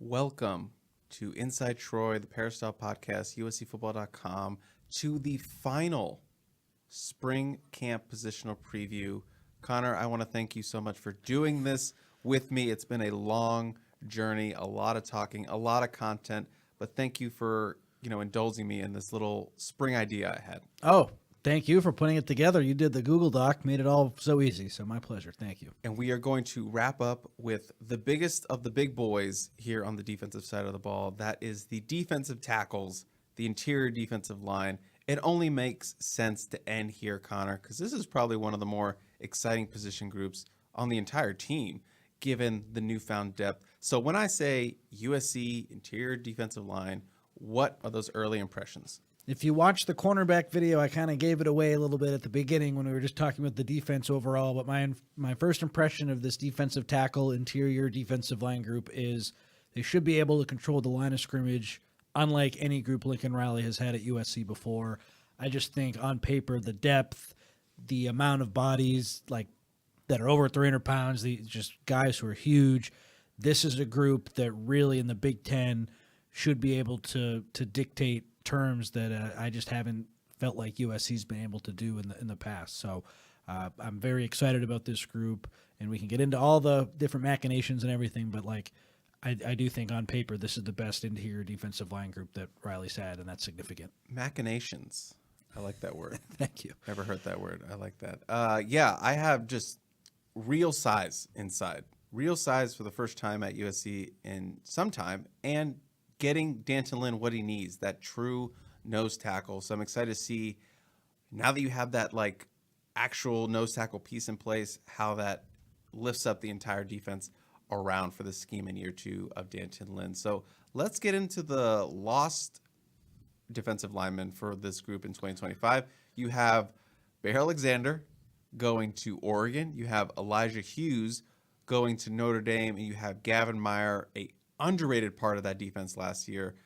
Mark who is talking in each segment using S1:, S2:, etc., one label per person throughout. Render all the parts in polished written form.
S1: Welcome to Inside Troy, the Peristyle Podcast, USCFootball.com, to the final Spring Camp Positional Preview. Connor, I want to thank you so much for doing this with me. It's been a long journey, a lot of talking, a lot of content, but thank you for, indulging me in this little spring idea I had.
S2: Oh, thank you for putting it together. You did the Google Doc, made it all so easy. So my pleasure. Thank you.
S1: And we are going to wrap up with the biggest of the big boys here on the defensive side of the ball. That is the defensive tackles, the interior defensive line. It only makes sense to end here, Connor, because this is probably one of the more exciting position groups on the entire team, given the newfound depth. So when I say USC interior defensive line, what are those early impressions?
S2: If you watch the cornerback video, I kind of gave it away a little bit at the beginning when we were just talking about the defense overall. But my first impression of this defensive tackle, interior defensive line group is they should be able to control the line of scrimmage, unlike any group Lincoln Riley has had at USC before. I just think on paper, the depth, the amount of bodies that are over 300 pounds, just guys who are huge. This is a group that really in the Big Ten should be able to dictate terms that I just haven't felt like USC's been able to do in the past. So I'm very excited about this group, and we can get into all the different machinations and everything, but I do think on paper this is the best interior defensive line group that Riley's had, and that's significant.
S1: Machinations. I like that word.
S2: Thank you.
S1: Never heard that word. I like that. I have just real size inside. Real size for the first time at USC in some time, and getting D'Anton Lynn what he needs, that true nose tackle. So I'm excited to see, now that you have that actual nose tackle piece in place, how that lifts up the entire defense around for the scheme in year two of D'Anton Lynn. So let's get into the lost defensive linemen for this group in 2025. You have Bear Alexander going to Oregon. You have Elijah Hughes going to Notre Dame, and you have Gavin Meyer, a underrated part of that defense last year,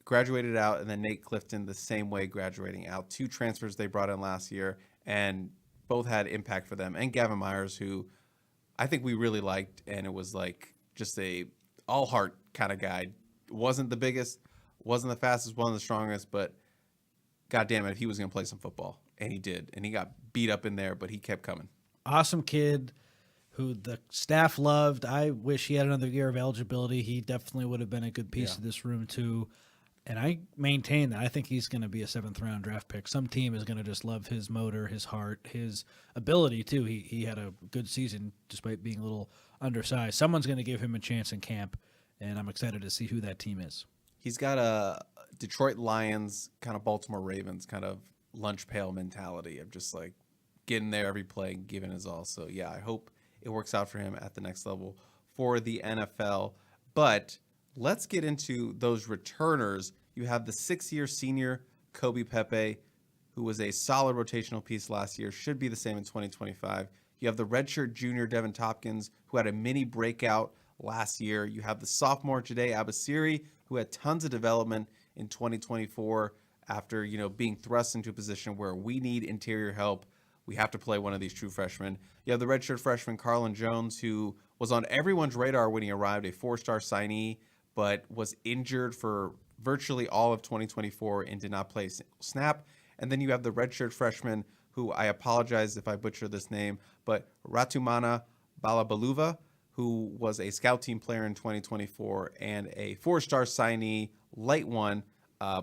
S1: graduated out, and then Nate Clifton the same way graduating out. Two transfers they brought in last year, and both had impact for them. And Gavin Myers, who I think we really liked, and it was just a all-heart kind of guy. Wasn't the biggest, wasn't the fastest, wasn't the strongest, but God damn it, if he was going to play some football. And he did. And he got beat up in there, but he kept coming.
S2: Awesome kid who the staff loved. I wish he had another year of eligibility. He definitely would have been a good piece of this room too. And I maintain that I think he's going to be a 7th-round draft pick. Some team is going to just love his motor, his heart, his ability too. He had a good season despite being a little undersized. Someone's going to give him a chance in camp, and I'm excited to see who that team is.
S1: He's got a Detroit Lions, kind of Baltimore Ravens kind of lunch pail mentality of just getting there every play and giving his all. So yeah, I hope it works out for him at the next level for the NFL. But let's get into those returners. You have the 6-year senior Kobe Pepe, who was a solid rotational piece last year, should be the same in 2025. You have the redshirt junior Devin Tompkins, who had a mini breakout last year. You have the sophomore Jade Abasiri, who had tons of development in 2024 after being thrust into a position where we need interior help. We have to play one of these true freshmen. You have the redshirt freshman Carlin Jones, who was on everyone's radar when he arrived, a 4-star signee, but was injured for virtually all of 2024 and did not play a single snap. And then you have the redshirt freshman, who I apologize if I butcher this name, but Ratumana Balabaluva, who was a scout team player in 2024 and a 4-star signee, light one,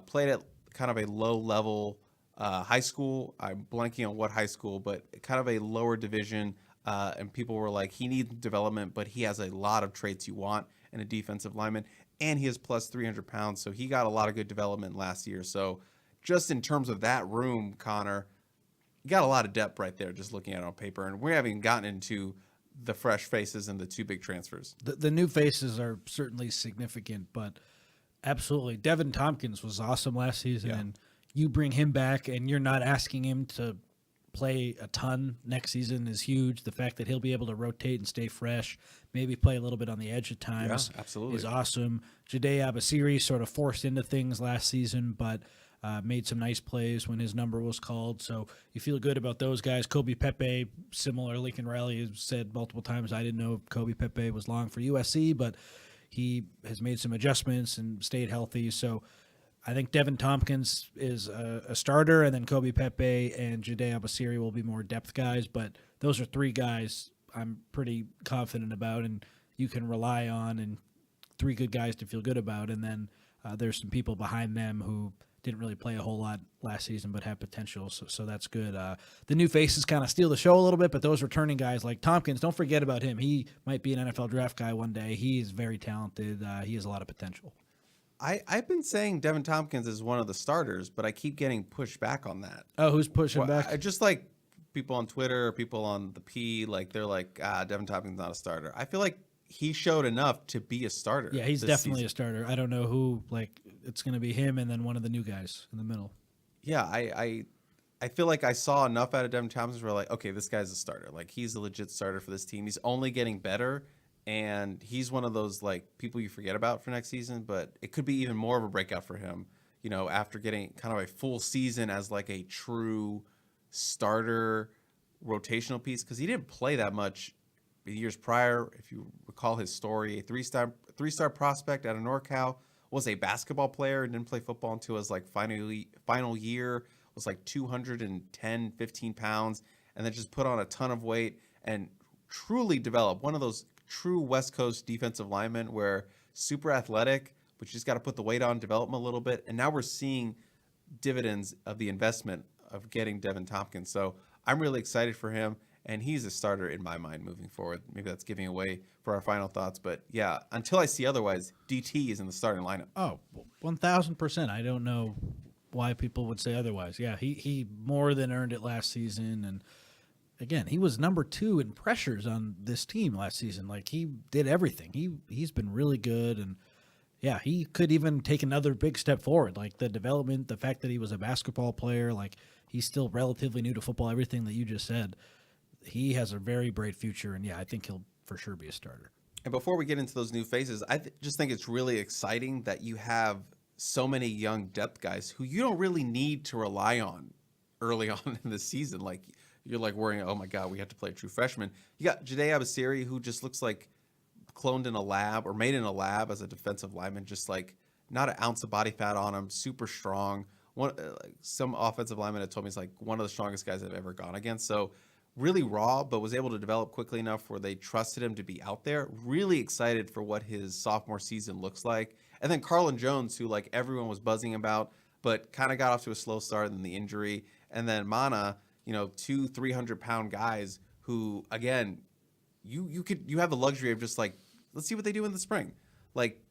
S1: played at kind of a low-level high school. I'm blanking on what high school, but kind of a lower division. And people were like, he needs development, but he has a lot of traits you want in a defensive lineman. And he is plus 300 pounds, so he got a lot of good development last year. So just in terms of that room, Connor, you got a lot of depth right there just looking at it on paper. And we haven't gotten into the fresh faces and the 2 big transfers.
S2: The new faces are certainly significant, but absolutely. Devin Tompkins was awesome last season, and you bring him back and you're not asking him to play a ton next season is huge. The fact that he'll be able to rotate and stay fresh, maybe play a little bit on the edge at times, is awesome. Jade Abasiri sort of forced into things last season, but made some nice plays when his number was called. So you feel good about those guys. Kobe Pepe, similar. Lincoln Riley has said multiple times, I didn't know Kobe Pepe was long for USC, but he has made some adjustments and stayed healthy. So I think Devin Tompkins is a starter, and then Kobe Pepe and Jide Abasiri will be more depth guys. But those are three guys I'm pretty confident about, and you can rely on, and three good guys to feel good about. And then there's some people behind them who didn't really play a whole lot last season but have potential, so that's good. The new faces kind of steal the show a little bit, but those returning guys like Tompkins, don't forget about him. He might be an NFL draft guy one day. He is very talented. He has a lot of potential.
S1: I've been saying Devin Tompkins is one of the starters, but I keep getting pushed back on that.
S2: Oh, who's pushing back?
S1: I just like people on Twitter, people on the P, like they're like, Devin Tompkins is not a starter. I feel like he showed enough to be a starter.
S2: Yeah, he's definitely a starter. I don't know who, like, it's going to be him and then one of the new guys in the middle.
S1: Yeah, I feel like I saw enough out of Devin Tompkins where like, okay, this guy's a starter. Like, he's a legit starter for this team. He's only getting better, and he's one of those, like, people you forget about for next season, but it could be even more of a breakout for him, you know, after getting kind of a full season as, like, a true starter rotational piece, because he didn't play that much years prior. If you recall his story, a three-star prospect out of NorCal, was a basketball player and didn't play football until his like final year, was like 210, 15 pounds, and then just put on a ton of weight and truly developed one of those true West Coast defensive linemen where super athletic, but you just got to put the weight on, develop him a little bit. And now we're seeing dividends of the investment of getting Devin Tompkins. So I'm really excited for him. And he's a starter in my mind moving forward. Maybe that's giving away for our final thoughts. But, yeah, until I see otherwise, DT is in the starting lineup.
S2: Oh, 1,000%. I don't know why people would say otherwise. Yeah, he more than earned it last season. And, again, he was number 2 in pressures on this team last season. Like, he did everything. He's been really good. And, yeah, he could even take another big step forward. Like, the development, the fact that he was a basketball player, like, he's still relatively new to football, everything that you just said. He has a very bright future, and, yeah, I think he'll for sure be a starter.
S1: And before we get into those new faces, I just think it's really exciting that you have so many young depth guys who you don't really need to rely on early on in the season. Like, you're like worrying, oh, my God, we have to play a true freshman. You got Jide Abasiri, who just looks like cloned in a lab or made in a lab as a defensive lineman, just like not an ounce of body fat on him, super strong. Some offensive lineman had told me he's like one of the strongest guys I've ever gone against. So, really raw, but was able to develop quickly enough where they trusted him to be out there. Really excited for what his sophomore season looks like. And then Carlin Jones, who like everyone was buzzing about, but kind of got off to a slow start in the injury. And then Mana, you know, 200, 300-pound guys who, again, you have the luxury of just like, let's see what they do in the spring. Like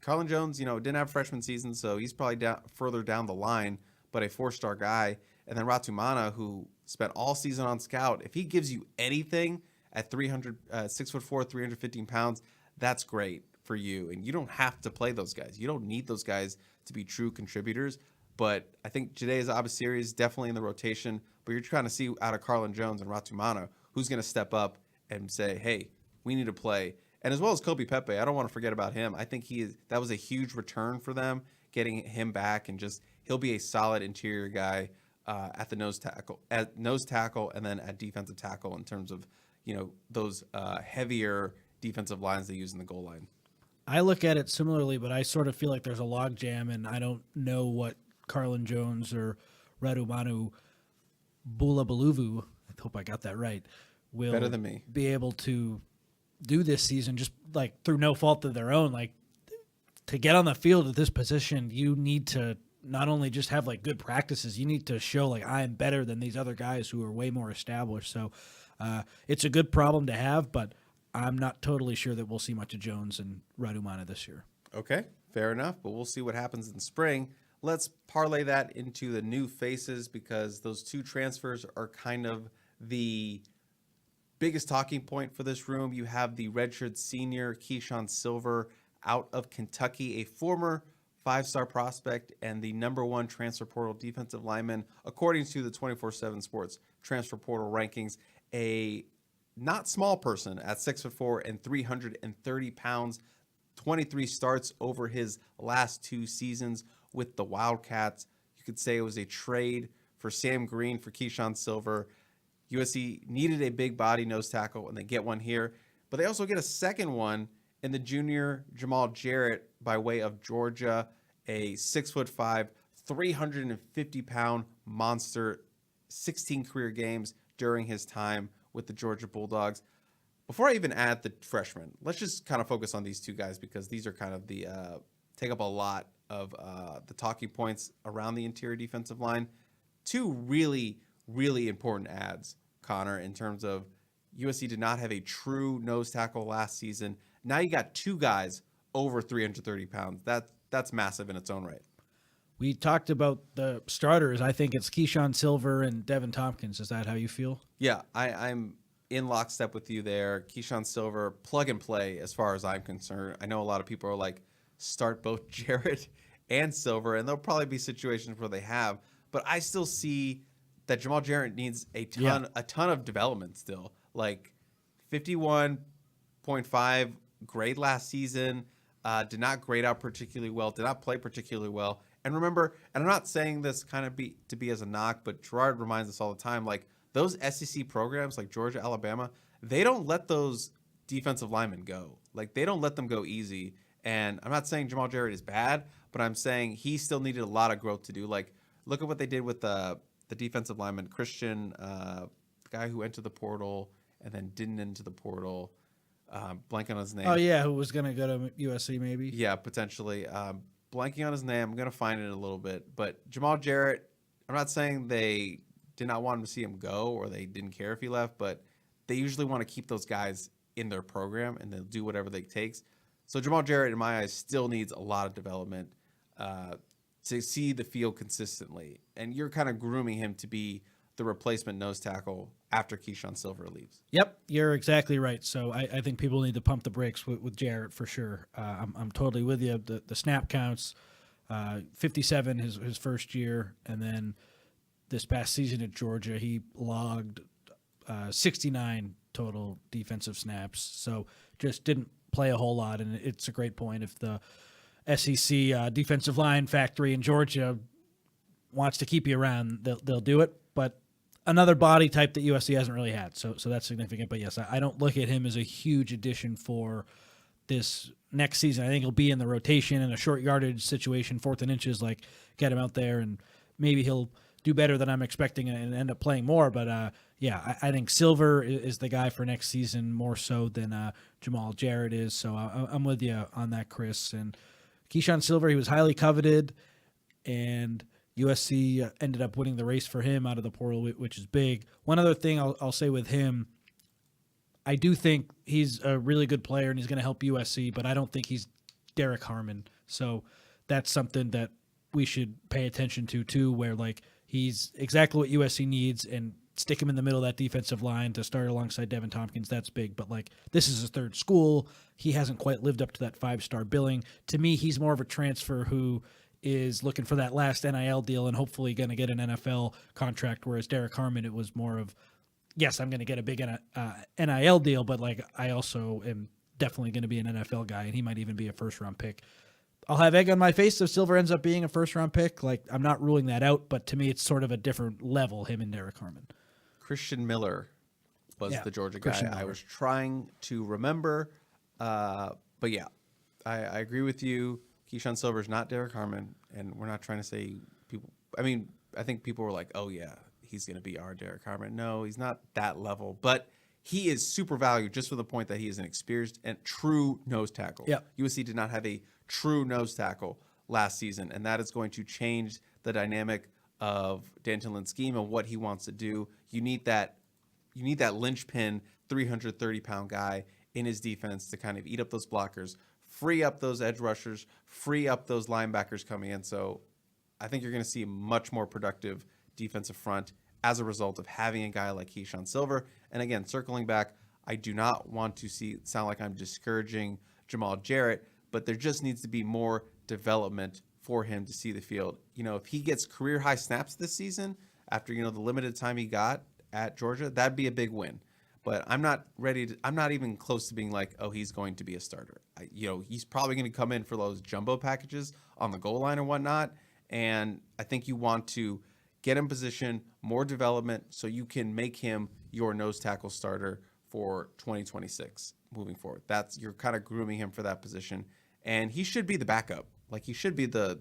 S1: Carlin Jones, you know, didn't have freshman season, so he's probably further down the line, but a 4-star guy. And then Ratu Mana, who spent all season on scout. If he gives you anything at 6'4", 315 pounds, that's great for you. And you don't have to play those guys. You don't need those guys to be true contributors. But I think Jide Abasiri is definitely in the rotation. But you're trying to see out of Carlin Jones and Ratu Mana who's going to step up and say, hey, we need to play. And as well as Kobe Pepe, I don't want to forget about him. I think that was a huge return for them, getting him back, and just he'll be a solid interior guy at the nose tackle, and then at defensive tackle in terms of, you know, those heavier defensive lines they use in the goal line.
S2: I look at it similarly, but I sort of feel like there's a logjam, and I don't know what Carlin Jones or Radumanu Bulabaluvu, I hope I got that right, will
S1: better than me,
S2: be able to do this season, just like through no fault of their own. Like, to get on the field at this position, you need to not only just have like good practices, you need to show like I am better than these other guys who are way more established. So it's a good problem to have, but I'm not totally sure that we'll see much of Jones and Radumana this year.
S1: Okay, fair enough, but we'll see what happens in spring. Let's parlay that into the new faces, because those two transfers are kind of the biggest talking point for this room. You have the redshirt senior Keyshawn Silver out of Kentucky, a former 5-star prospect and the #1 transfer portal defensive lineman, according to the 24/7 Sports transfer portal rankings. A not small person at 6'4" and 330 pounds, 23 starts over his last 2 seasons with the Wildcats. You could say it was a trade for Sam Green for Keyshawn Silver. USC needed a big body nose tackle, and they get one here. But they also get a second one And the junior, Jamal Jarrett, by way of Georgia, a 6'5", 350-pound monster, 16 career games during his time with the Georgia Bulldogs. Before I even add the freshman, let's just kind of focus on these two guys because these are kind of the take up a lot of the talking points around the interior defensive line. Two really, really important adds, Connor, in terms of USC did not have a true nose tackle last season. Now you got two guys over 330 pounds. That's massive in its own right.
S2: We talked about the starters. I think it's Keyshawn Silver and Devin Tompkins. Is that how you feel?
S1: Yeah, I'm in lockstep with you there. Keyshawn Silver, plug and play as far as I'm concerned. I know a lot of people are like, start both Jarrett and Silver, and there'll probably be situations where they have. But I still see that Jamal Jarrett needs a ton of development still. Like 51.5 grade last season, did not grade out particularly well, did not play particularly well. And remember, and I'm not saying this kind of to be as a knock, but Gerard reminds us all the time, like those SEC programs like Georgia, Alabama, they don't let those defensive linemen go. Like they don't let them go easy. And I'm not saying Jamal Jarrett is bad, but I'm saying he still needed a lot of growth to do. Like look at what they did with the defensive lineman, Christian, the guy who entered the portal and then didn't enter the portal. Blanking on his name.
S2: Oh, yeah, who was going to go to USC maybe?
S1: Yeah, potentially. Blanking on his name. I'm going to find it in a little bit. But Jamal Jarrett, I'm not saying they did not want him to see him go or they didn't care if he left, but they usually want to keep those guys in their program and they'll do whatever it takes. So Jamal Jarrett, in my eyes, still needs a lot of development to see the field consistently. And you're kind of grooming him to be the replacement nose tackle after Keyshawn Silver leaves.
S2: Yep, you're exactly right. So I think people need to pump the brakes with Jarrett for sure. I'm totally with you. The snap counts, 57 his first year, and then this past season at Georgia, he logged 69 total defensive snaps. So just didn't play a whole lot, and it's a great point. If the SEC defensive line factory in Georgia wants to keep you around, they'll do it. But another body type that USC hasn't really had, so that's significant. But yes, I don't look at him as a huge addition for this next season. I think he'll be in the rotation in a short yardage situation, 4th and inches, like get him out there, and maybe he'll do better than I'm expecting and end up playing more. But I think Silver is the guy for next season more so than Jamal Jarrett is. So I'm with you on that, Chris. And Keyshawn Silver, he was highly coveted, and USC ended up winning the race for him out of the portal, which is big. One other thing I'll say with him, I do think he's a really good player and he's going to help USC, but I don't think he's Derek Harmon. So that's something that we should pay attention to too, where like he's exactly what USC needs, and stick him in the middle of that defensive line to start alongside Devin Tompkins. That's big, but like this is his third school. He hasn't quite lived up to that 5-star billing. To me, he's more of a transfer who is looking for that last NIL deal and hopefully going to get an NFL contract, whereas Derek Harmon, it was more of, yes, I'm going to get a big NIL deal, but like I also am definitely going to be an NFL guy, and he might even be a first-round pick. I'll have egg on my face if Silver ends up being a first-round pick. Like I'm not ruling that out, but to me it's sort of a different level, him and Derek Harmon.
S1: Christian Miller was the Georgia guy I was trying to remember. But yeah, I agree with you. Keyshawn Silver's not Derek Harmon, and we're not trying to say people. I mean, I think people were like, oh, yeah, he's going to be our Derek Harmon. No, he's not that level, but he is super valued just for the point that he is an experienced and true nose tackle.
S2: Yeah.
S1: USC did not have a true nose tackle last season, and that is going to change the dynamic of Dantelin's scheme and what he wants to do. You need that linchpin 330-pound guy in his defense to kind of eat up those blockers, free up those edge rushers, free up those linebackers coming in. So I think you're going to see a much more productive defensive front as a result of having a guy like Keyshawn Silver. And again, circling back, I do not want to sound like I'm discouraging Jamal Jarrett, but there just needs to be more development for him to see the field. You know, if he gets career high snaps this season after, the limited time he got at Georgia, that'd be a big win. But I'm not even close to being like, oh, he's going to be a starter. He's probably going to come in for those jumbo packages on the goal line or whatnot. And I think you want to get him position, more development, so you can make him your nose tackle starter for 2026. moving forward. You're kind of grooming him for that position, and he should be the backup. Like he should be the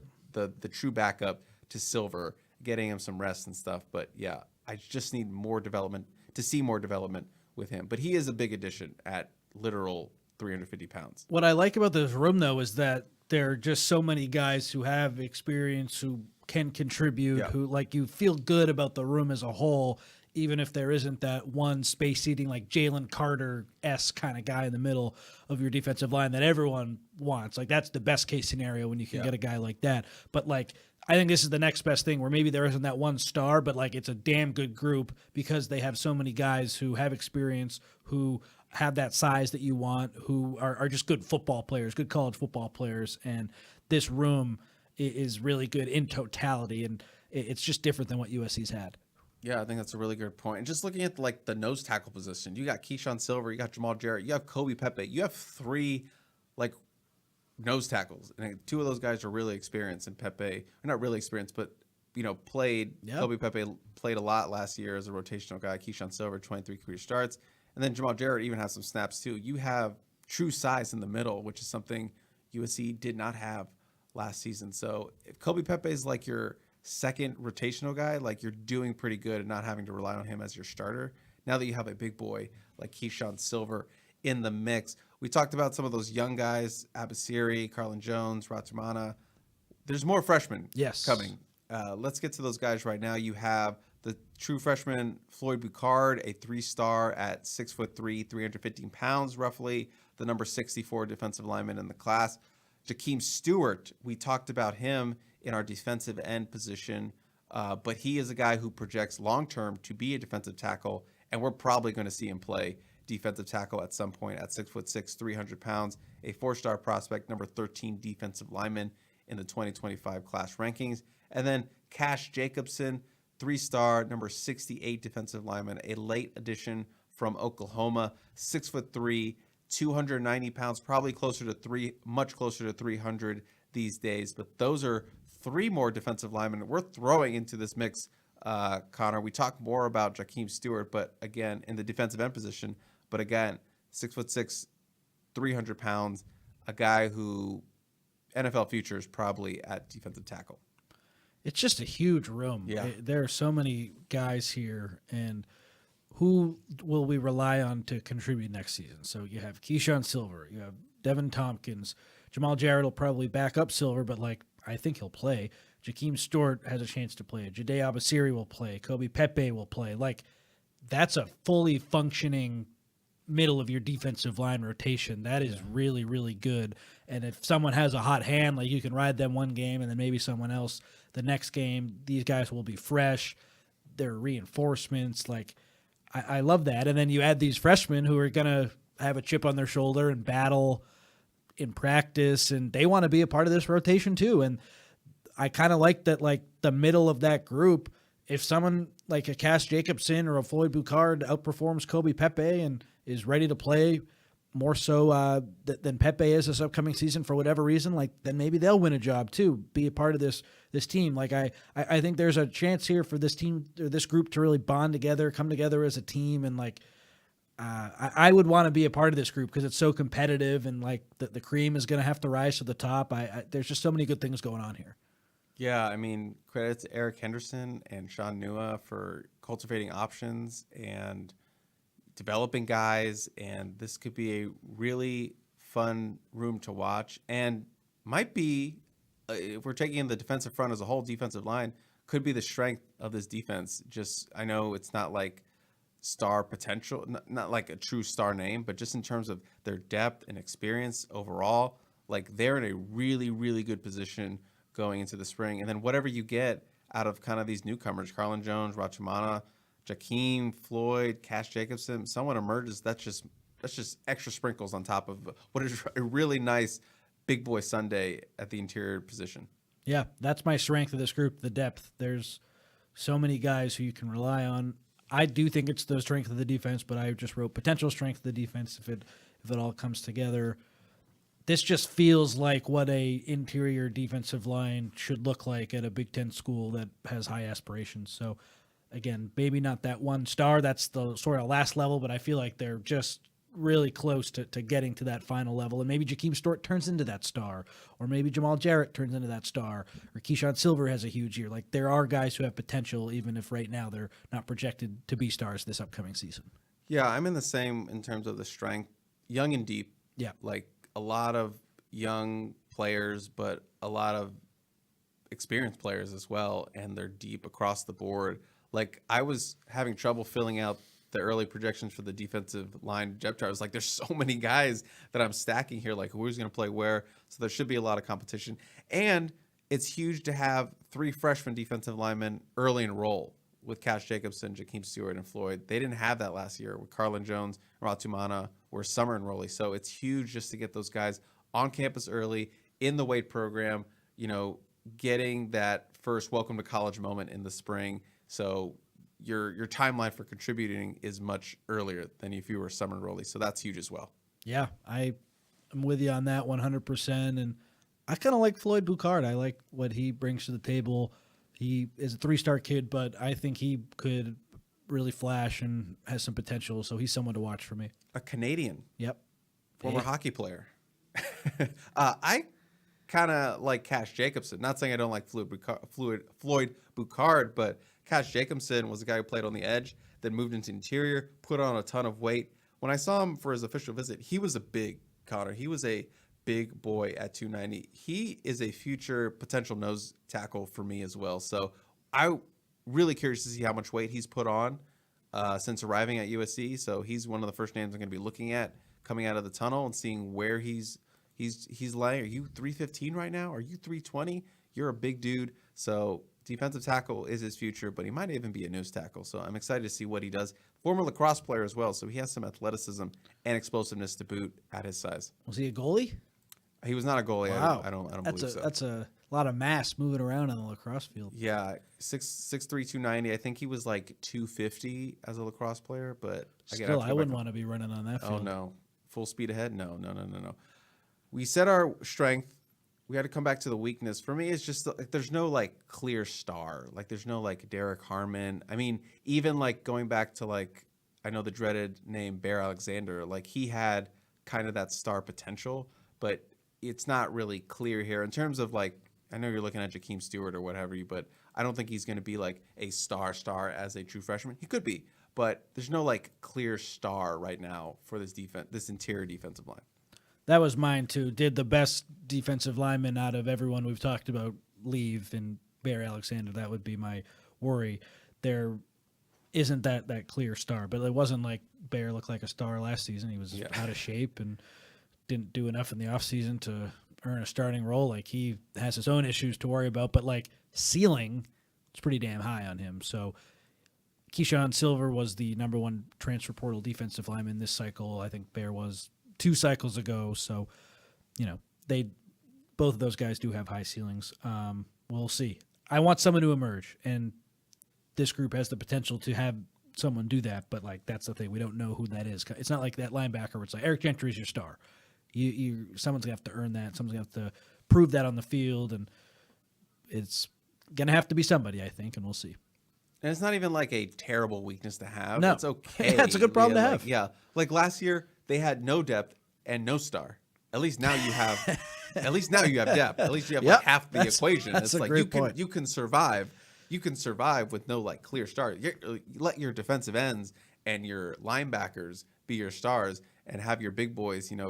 S1: true backup to Silver, getting him some rest and stuff. But yeah, I just need more development to see more development with him. But he is a big addition at literal 350 pounds.
S2: What I like about this room, though, is that there are just so many guys who have experience, who can contribute, who like you feel good about the room as a whole, even if there isn't that one space seating like Jalen Carter-esque kind of guy in the middle of your defensive line that everyone wants. Like that's the best case scenario when you can get a guy like that. But like I think this is the next best thing where maybe there isn't that one star, but like it's a damn good group because they have so many guys who have experience, who have that size that you want, who are just good football players, good college football players. And this room is really good in totality. And it's just different than what USC's had.
S1: Yeah, I think that's a really good point. And just looking at like the nose tackle position, you got Keyshawn Silver, you got Jamal Jarrett, you have Kobe Pepe, you have 3 like nose tackles, and 2 of those guys are really experienced. And Pepe, not really experienced, but played. Yep. Kobe Pepe played a lot last year as a rotational guy. Keyshawn Silver, 23 career starts, and then Jamal Jarrett even has some snaps too. You have true size in the middle, which is something USC did not have last season. So if Kobe Pepe is like your second rotational guy, like you're doing pretty good and not having to rely on him as your starter. Now that you have a big boy like Keyshawn Silver in the mix. We talked about some of those young guys, Abasiri, Carlin Jones, Ratamana. There's more freshmen coming. Let's get to those guys right now. You have the true freshman Floyd Boucard, a 3-star at 6'3", 315 pounds roughly, the number 64 defensive lineman in the class. Jakeem Stewart, we talked about him in our defensive end position, but he is a guy who projects long-term to be a defensive tackle, and we're probably going to see him play defensive tackle at some point at 6'6", 300 pounds, a 4-star prospect, number 13 defensive lineman in the 2025 class rankings. And then Cash Jacobson, 3-star, number 68 defensive lineman, a late addition from Oklahoma, 6'3", 290 pounds, probably much closer to 300 these days. But those are 3 more defensive linemen we're throwing into this mix, Connor. We talk more about Jakeem Stewart, but again, in the defensive end position. But again, 6'6", 300 pounds, a guy who NFL future is probably at defensive tackle.
S2: It's just a huge room.
S1: Yeah.
S2: There are so many guys here, and who will we rely on to contribute next season? So you have Keyshawn Silver, you have Devin Tompkins, Jamal Jarrett will probably back up Silver, but like I think he'll play. Jakeem Stewart has a chance to play. Jade Abasiri will play. Kobe Pepe will play. Like that's a fully functioning middle of your defensive line rotation. That is really, really good. And if someone has a hot hand, like you can ride them one game and then maybe someone else the next game. These guys will be fresh. They're reinforcements. Like I love that. And then you add these freshmen who are going to have a chip on their shoulder and battle in practice, and they want to be a part of this rotation too. And I kind of like that, like the middle of that group, if someone like a Cass Jacobson or a Floyd Boucard outperforms Kobe Pepe and is ready to play more so than Pepe is this upcoming season for whatever reason, like then maybe they'll win a job too, be a part of this team. Like I think there's a chance here for this team or this group to really bond together, come together as a team, and like I would want to be a part of this group because it's so competitive, and like the cream is going to have to rise to the top. There's just so many good things going on here.
S1: Yeah, I mean, credit to Eric Henderson and Sean Nua for cultivating options and developing guys, and this could be a really fun room to watch, and might be, if we're taking in the defensive front as a whole, defensive line, could be the strength of this defense. Just, I know it's not like star potential, not like a true star name, but just in terms of their depth and experience overall, like they're in a really, really good position going into the spring. And then whatever you get out of kind of these newcomers, Carlin Jones, Rachamana, Jakeem, Floyd, Cash Jacobson, someone emerges, that's just extra sprinkles on top of what is a really nice big boy Sunday at the interior position.
S2: Yeah, that's my strength of this group, the depth. There's so many guys who you can rely on. I do think it's the strength of the defense, but I just wrote potential strength of the defense if it all comes together. This just feels like what a interior defensive line should look like at a Big Ten school that has high aspirations. So again, maybe not that one star. That's the sort of last level, but I feel like they're just really close to getting to that final level. And maybe Jakeem Stewart turns into that star, or maybe Jamal Jarrett turns into that star, or Keyshawn Silver has a huge year. Like, there are guys who have potential, even if right now they're not projected to be stars this upcoming season.
S1: Yeah, I'm in the same in terms of the strength, young and deep.
S2: Yeah.
S1: Like a lot of young players, but a lot of experienced players as well, and they're deep across the board. Like, I was having trouble filling out the early projections for the defensive line depth chart. I was like, there's so many guys that I'm stacking here, like who's going to play where. So there should be a lot of competition. And it's huge to have 3 freshman defensive linemen early enroll with Cash Jacobson, Jakeem Stewart, and Floyd. They didn't have that last year with Carlin Jones and Ratumana were summer enrollees. So it's huge just to get those guys on campus early in the weight program, getting that first welcome to college moment in the spring. So your timeline for contributing is much earlier than if you were a summer enrollee. So that's huge as well.
S2: Yeah, I'm with you on that 100%. And I kind of like Floyd Boucard. I like what he brings to the table. He is a 3-star kid, but I think he could really flash and has some potential. So he's someone to watch for me.
S1: A Canadian.
S2: Yep.
S1: Former hockey player. I kind of like Cash Jacobson. Not saying I don't like Floyd Boucard, but Cash Jacobson was the guy who played on the edge, then moved into interior, put on a ton of weight. When I saw him for his official visit, he was a big Connor. He was a big boy at 290. He is a future potential nose tackle for me as well. So I'm really curious to see how much weight he's put on since arriving at USC. So he's one of the first names I'm going to be looking at coming out of the tunnel and seeing where he's laying. Are you 315 right now? Are you 320? You're a big dude. So defensive tackle is his future, but he might even be a nose tackle. So I'm excited to see what he does. Former lacrosse player as well, so he has some athleticism and explosiveness to boot at his size.
S2: Was he a goalie?
S1: He was not a goalie.
S2: Wow.
S1: I don't believe so.
S2: That's a lot of mass moving around on the lacrosse field.
S1: Yeah, 6'3", 290. I think he was like 250 as a lacrosse player, but
S2: still, I wouldn't want to be running on that field.
S1: Oh no, full speed ahead? No. We set our strength. We had to come back to the weakness. For me, it's just like there's no like clear star. Like there's no like Derek Harmon. I mean, even like going back to like I know the dreaded name Bear Alexander. Like he had kind of that star potential, but it's not really clear here in terms of like I know you're looking at Jakeem Stewart or whatever, but I don't think he's going to be like a star as a true freshman. He could be, but there's no like clear star right now for this interior defensive line.
S2: That was mine too. Did the best defensive lineman out of everyone we've talked about leave and Bear Alexander? That would be my worry. There isn't that clear star, but it wasn't like Bear looked like a star last season. He was out of shape and didn't do enough in the offseason to earn a starting role. Like he has his own issues to worry about, but like ceiling, it's pretty damn high on him. So Keyshawn Silver was the number 1 transfer portal defensive lineman this cycle. I think Bear was 2 cycles ago. So, both of those guys do have high ceilings. We'll see. I want someone to emerge, and this group has the potential to have someone do that. But like that's the thing, we don't know who that is. It's not like that linebacker where it's like Eric Gentry is your star. Someone's gonna have to earn that. Someone's gonna have to prove that on the field, and it's gonna have to be somebody, I think, and we'll see.
S1: And it's not even like a terrible weakness to have.
S2: No.
S1: It's okay.
S2: That's a good problem to have.
S1: Like last year they had no depth and no star. At least now you have. At least now you have depth. At least you have like half the equation.
S2: That's
S1: it's like
S2: great point.
S1: You can survive. You can survive with no like clear star. You let your defensive ends and your linebackers be your stars and have your big boys, kind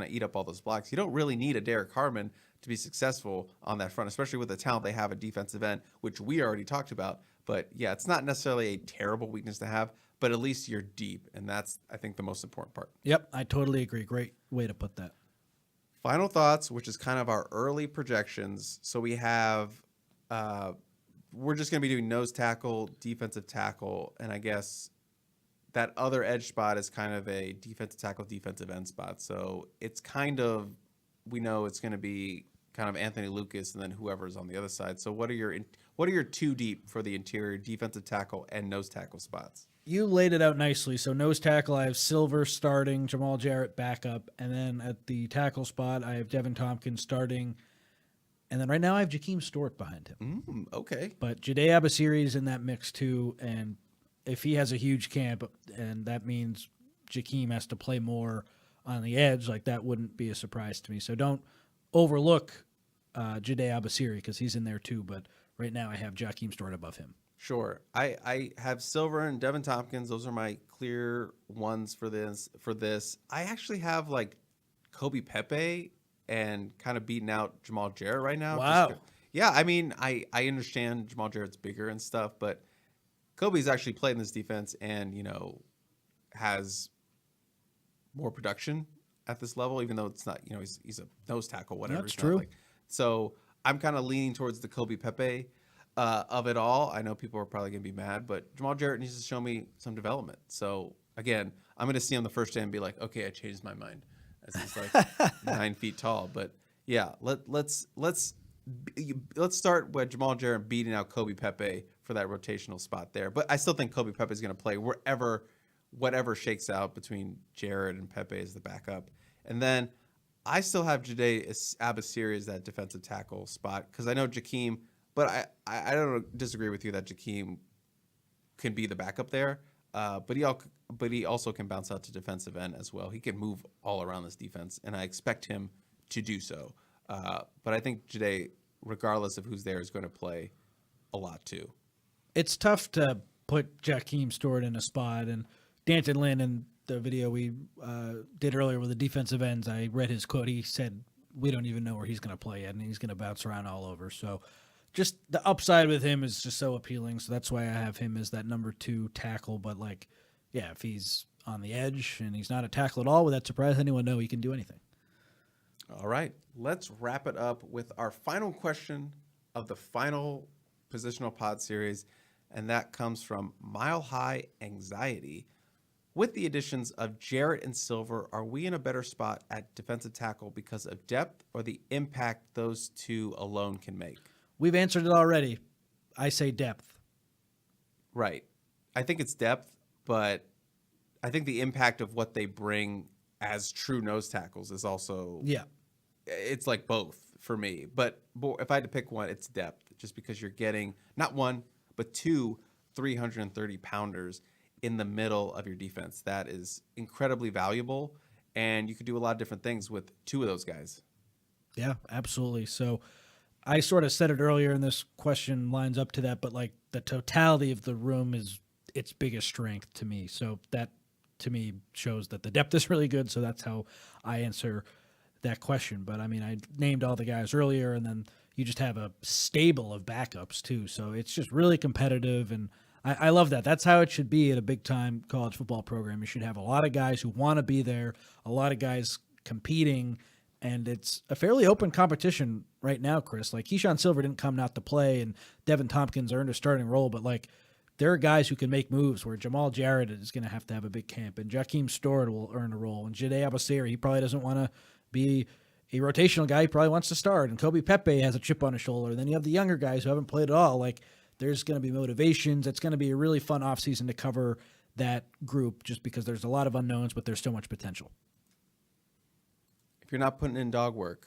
S1: of eat up all those blocks. You don't really need a Derek Harmon to be successful on that front, especially with the talent they have at defensive end, which we already talked about. But yeah, it's not necessarily a terrible weakness to have, but at least you're deep, and that's, I think, the most important part.
S2: Yep, I totally agree. Great way to put that.
S1: Final thoughts, which is kind of our early projections. So we have, we're just going to be doing nose tackle, defensive tackle, and I guess that other edge spot is kind of a defensive tackle, defensive end spot. So it's kind of, we know it's going to be kind of Anthony Lucas and then whoever's on the other side. So what are your 2 deep for the interior defensive tackle and nose tackle spots?
S2: You laid it out nicely. So nose tackle, I have Silver starting, Jamal Jarrett backup, and then at the tackle spot, I have Devin Tompkins starting, and then right now I have Jakeem Stewart behind him.
S1: Okay.
S2: But Jade Abasiri is in that mix too, and if he has a huge camp, and that means Jakeem has to play more on the edge, like that wouldn't be a surprise to me. So don't overlook Jide Abasiri because he's in there too. But right now I have Jakeem stored above him.
S1: Sure. I have Silver and Devin Tompkins. Those are my clear ones for this. I actually have like Kobe Pepe and kind of beating out Jamal Jarrett right now.
S2: Wow.
S1: Yeah, I mean, I understand Jamal Jarrett's bigger and stuff, but Kobe's actually played in this defense and, has more production at this level, even though it's not, he's a nose tackle, whatever.
S2: That's true.
S1: So I'm kind of leaning towards the Kobe Pepe of it all. I know people are probably going to be mad, but Jamal Jarrett needs to show me some development. So again, I'm going to see him the first day and be like, okay, I changed my mind. As he's like 9 feet tall. But yeah, let's start with Jamal Jarrett beating out Kobe Pepe for that rotational spot there. But I still think Kobe Pepe is going to play whatever shakes out between Jarrett and Pepe as the backup. And then I still have Jide Abasiri as that defensive tackle spot because I know Jakeem, but I don't disagree with you that Jakeem can be the backup there. But he also can bounce out to defensive end as well. He can move all around this defense, and I expect him to do so. But I think Jide, regardless of who's there, is going to play a lot too.
S2: It's tough to put Jakeem Stewart in a spot, and Danton Lynn in the video we did earlier with the defensive ends, I read his quote. He said, we don't even know where he's going to play yet, and he's going to bounce around all over. So just the upside with him is just so appealing. So that's why I have him as that number 2 tackle. But if he's on the edge and he's not a tackle at all, would that surprise anyone? No, he can do anything.
S1: All right, let's wrap it up with our final question of the final positional pod series, and that comes from Mile High Anxiety. With the additions of Jarrett and Silver, are we in a better spot at defensive tackle because of depth or the impact those two alone can make?
S2: We've answered it already. I say depth.
S1: Right. I think it's depth, but I think the impact of what they bring as true nose tackles is also...
S2: Yeah.
S1: It's like both for me. But if I had to pick one, it's depth, just because you're getting not one, but 2 330-pounders in the middle of your defense. That is incredibly valuable, and you could do a lot of different things with 2 of those guys.
S2: Yeah, absolutely. So I sort of said it earlier, and this question lines up to that, but the totality of the room is its biggest strength to me. So that, to me, shows that the depth is really good, so that's how I answer that question. But I mean, I named all the guys earlier, and then you just have a stable of backups too. So it's just really competitive, and I love that. That's how it should be at a big-time college football program. You should have a lot of guys who want to be there, a lot of guys competing, and it's a fairly open competition right now, Chris. Keyshawn Silver didn't come not to play, and Devin Tompkins earned a starting role, but there are guys who can make moves where Jamal Jarrett is going to have a big camp, and Jakeem Stewart will earn a role, and Jide Abasiri, he probably doesn't want to be a rotational guy. He probably wants to start, and Kobe Pepe has a chip on his shoulder. And then you have the younger guys who haven't played at all. There's going to be motivations. It's going to be a really fun offseason to cover that group just because there's a lot of unknowns, but there's so much potential.
S1: If you're not putting in dog work,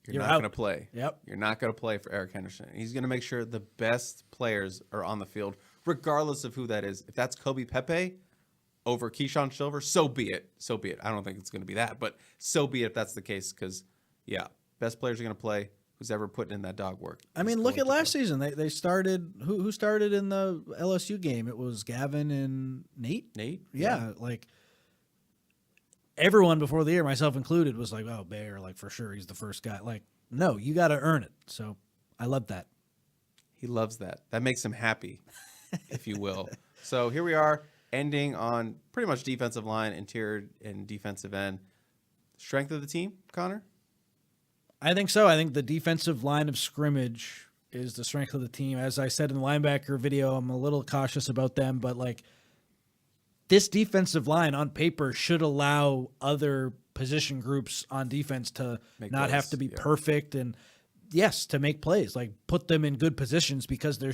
S1: you're not going to play.
S2: Yep.
S1: You're not going to play for Eric Henderson. He's going to make sure the best players are on the field, regardless of who that is. If that's Kobe Pepe over Keyshawn Silver, so be it. So be it. I don't think it's going to be that, but so be it if that's the case because, yeah, best players are going to play. Who's ever putting in that dog work?
S2: I mean, look at last season. They started – who started in the LSU game? It was Gavin and Nate? Yeah. Everyone before the year, myself included, was oh, Bear, for sure, he's the first guy. No, you got to earn it. So I love that.
S1: He loves that. That makes him happy, if you will. So here we are, ending on pretty much defensive line, interior, and defensive end. Strength of the team, Connor?
S2: I think so. I think the defensive line of scrimmage is the strength of the team. As I said in the linebacker video, I'm a little cautious about them, but this defensive line on paper should allow other position groups on defense to not have to be perfect and, yes, to make plays. Put them in good positions because there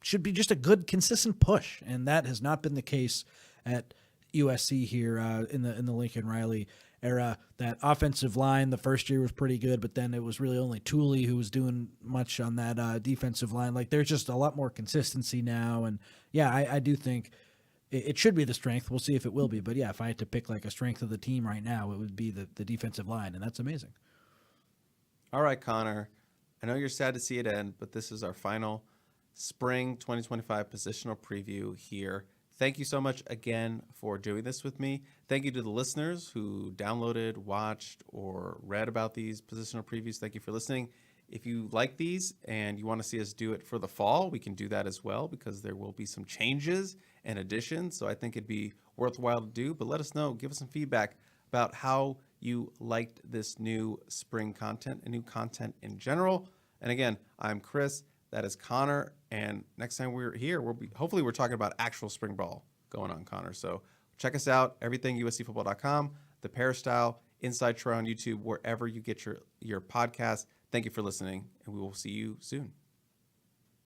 S2: should be just a good, consistent push, and that has not been the case at USC here in the Lincoln Riley era. That offensive line the first year was pretty good, but then it was really only Tooley who was doing much on that defensive line. There's just a lot more consistency now, and yeah, I do think it should be the strength. We'll see if it will be. But yeah, if I had to pick like a strength of the team right now, it would be the defensive line, and that's amazing.
S1: All right, Connor. I know you're sad to see it end, but this is our final spring 2025 positional preview here. Thank you so much again for doing this with me. Thank you to the listeners who downloaded, watched, or read about these positional previews. Thank you for listening. If you like these and you want to see us do it for the fall, we can do that as well because there will be some changes and additions. So I think it'd be worthwhile to do, but let us know, give us some feedback about how you liked this new spring content and new content in general. And again, I'm Chris, that is Connor. And next time we're here, hopefully we're talking about actual spring ball going on, Connor. So check us out, everything uscfootball.com, the Peristyle, Inside Troy on YouTube, wherever you get your podcast. Thank you for listening, and we will see you soon.